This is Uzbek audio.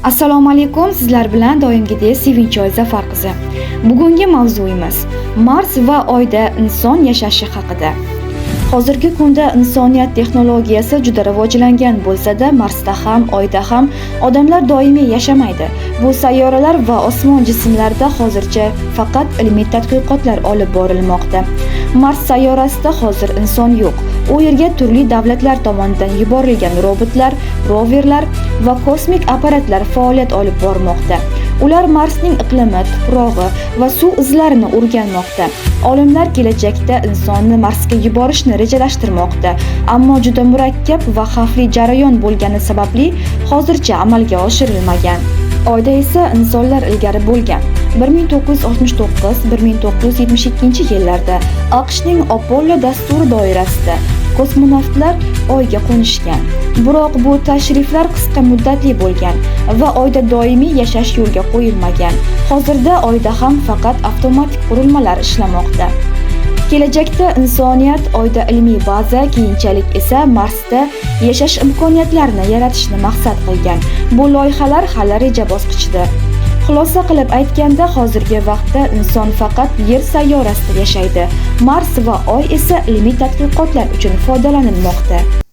Assalomu alaykum, sizlar bilan doimgidek Sevinchoy Zafar qizi. Bugungi mavzuyimiz Mars va Oyda inson yashashi haqida. Hozirgi kunda insoniyat texnologiyasi juda rivojlangan bo'lsa-da, Marsda ham, Oyda ham odamlar doimiy yashamaydi. Bu sayyoralar va osmon jismlarida hozircha faqat ilmiy tadqiqotlar olib borilmoqda. Mars sayyorasida hozir inson yo'q. U yerga turli davlatlar tomonidan yuborilgan robotlar, roverlar va kosmik apparatlar faoliyat olib bormoqda. Ular Marsning iqlimi, tuprog'i va suv izlarini o'rganmoqda. Olimlar kelajakda insonni Marsga yuborishni rejalashtirmoqda, ammo juda murakkab va xavfli jarayon bo'lgani sababli hozircha amalga oshirilmagan. Oyda esa insonlar ilgari bo'lgan. 1969-1972 yillarda AQShning Apollo dasturi doirasida kosmonavtlar Oyga qo'nishgan. Biroq bu tashriflar qisqa muddatli bo'lgan va Oyda doimiy yashash yo'lga qo'yilmagan. Hozirda Oyda ham faqat avtomatik qurilmalar ishlamoqda. Kelajakda insoniyat Oyda ilmiy baza, keyinchalik esa Marsda yashash imkoniyatlarini yaratishni maqsad qilgan. Bu loyihalar hali reja bosqichida. Xulosa qilib aytganda, hozirgi vaqtda inson faqat Yer sayyorasida yashaydi. Mars va Oy esa ilmiy tadqiqotlar uchun foydalanilmoqda.